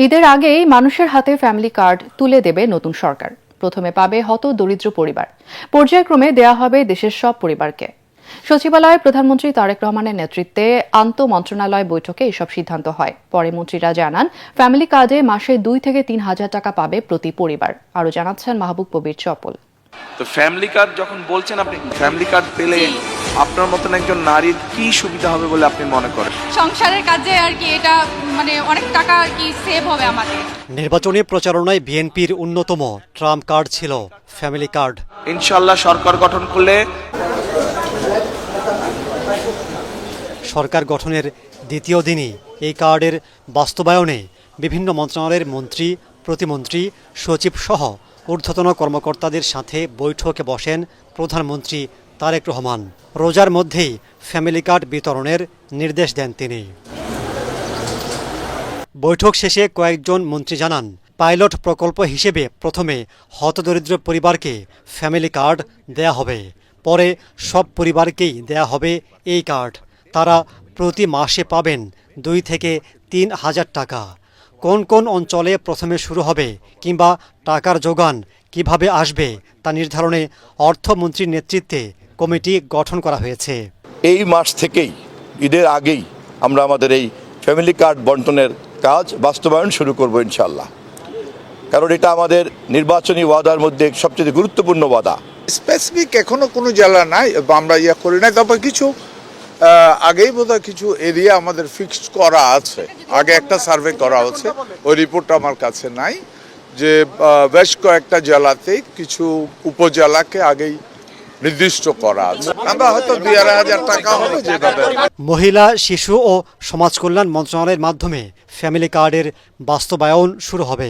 ঈদের আগেই মানুষের হাতে ফ্যামিলি কার্ড তুলে দেবে নতুন সরকার। প্রথমে পাবে হত দরিদ্র পরিবার, পর্যায়ক্রমে দেয়া হবে দেশের সব পরিবারকে। সচিবালয়ে প্রধানমন্ত্রী তারেক রহমানের নেতৃত্বে আন্তঃ মন্ত্রণালয় বৈঠকে এসব সিদ্ধান্ত হয়। পরে মন্ত্রীরা জানান, ফ্যামিলি কার্ডে মাসে 2 থেকে 3 হাজার টাকা পাবে প্রতি পরিবার। আরও জানাচ্ছেন মাহবুব কবির চপল। তো ফ্যামিলি কার্ড যখন বলছেন, আপনি ফ্যামিলি কার্ড পেলে আপনার মতন একজন নারীর কি সুবিধা হবে বলে আপনি মনে করেন? সংসারের কাজে আর কি এটা অনেক টাকা আর কি সেভ হবে আমাদের। নির্বাচনী প্রচারণায় বিএনপির অন্যতম ট্রাম্প কার্ড ছিল ফ্যামিলি কার্ড। ইনশাআল্লাহ সরকার গঠন করলে সরকার গঠনের দ্বিতীয় দিনই এই কার্ডের বাস্তবায়নে বিভিন্ন মন্ত্রণালয়ের মন্ত্রী, প্রতিমন্ত্রী, সচিব সহ ঊর্ধ্বতন কর্মকর্তাদের সাথে বৈঠকে বসেন প্রধানমন্ত্রী তারেক রহমান। রোজার মধ্যেই ফ্যামিলি কার্ড বিতরণের নির্দেশ দেন তিনি। বৈঠক শেষে কয়েকজন মন্ত্রী জানান, পাইলট প্রকল্প হিসেবে প্রথমে হতদরিদ্র পরিবারকে ফ্যামিলি কার্ড দেয়া হবে, পরে সব পরিবারকেই দেয়া হবে এই কার্ড। তারা প্রতি মাসে পাবেন 2 থেকে 3 হাজার টাকা। কোন কোন অঞ্চলে প্রথমে শুরু হবে কিংবা টাকার যোগান কিভাবে আসবে তা নির্ধারণে অর্থমন্ত্রীর নেতৃত্বে কমিটি গঠন করা হয়েছে। এই মাস থেকেই, ঈদের আগেই আমরা আমাদের এই ফ্যামিলি কার্ড বন্টনের কাজ বাস্তবায়ন শুরু করব ইনশাআল্লাহ। কারণ এটা আমাদের নির্বাচনী ওয়াদার মধ্যে সবচেয়ে গুরুত্বপূর্ণ ওয়াদা। স্পেসিফিক এখনো কোনো জেলা নাই, আমরা করি নাই। তারপর কিছু আগেই বোধহয় কিছু এরিয়া আমাদের ফিক্সড করা আছে, আগে একটা সার্ভে করা হচ্ছে, ওই রিপোর্টটা আমার কাছে নাই, যে বেশ কয়েকটা জেলাতেই কিছু উপজেলাকে আগেই নির্দিষ্ট করা আছে। আমরা হয়তো 2,500 টাকা হবে যেভাবে। মহিলা, শিশু ও সমাজ কল্যাণ মন্ত্রণালয়ের মাধ্যমে ফ্যামিলি কার্ডের বাস্তবায়ন শুরু হবে।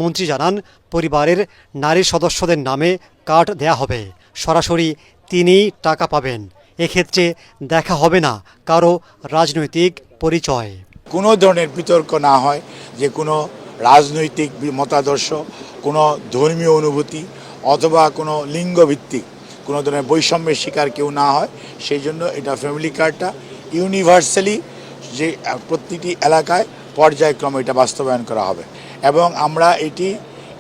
মন্ত্রী জানান, পরিবারের নারী সদস্যদের নামে কার্ড দেয়া হবে, সরাসরি তিনিই টাকা পাবেন। এক্ষেত্রে দেখা হবে না কারো রাজনৈতিক পরিচয়। কোনো ধরনের বিতর্ক না হয়, যে কোনো রাজনৈতিক মতাদর্শ, কোনো ধর্মীয় অনুভূতি অথবা কোনো লিঙ্গভিত্তিক কোনো ধরনের বৈষম্যের শিকার কেউ না হয়, সেই জন্য এটা ফ্যামিলি কার্ডটা ইউনিভার্সালি যে প্রতিটি এলাকায় পর্যায়ক্রমে এটা বাস্তবায়ন করা হবে। এবং আমরা এটি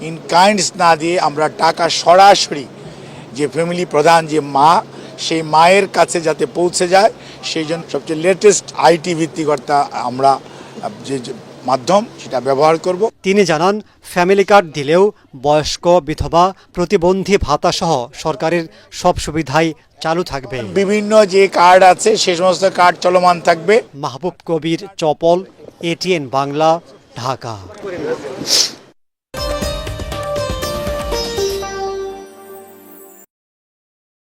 ইন কাইন্ডস না দিয়ে আমরা টাকা সরাসরি যে ফ্যামিলি প্রধান যে মা, সেই মায়ের কাছে যাতে পৌঁছে যায়, সেই জন্য সবচেয়ে লেটেস্ট আইটি ভিত্তিকতা আমরা যে মাধ্যম সেটা ব্যবহার করব। তিনি জানান, ফ্যামিলি কার্ড দিলেও বয়স্ক, বিধবা, প্রতিবন্ধী ভাতা সহ সরকারের সব সুবিধাই চালু থাকবে। বিভিন্ন যে কার্ড আছে সে সমস্ত কার্ড চলমান থাকবে। মাহবুব কবির চপল, ATN বাংলা, ঢাকা।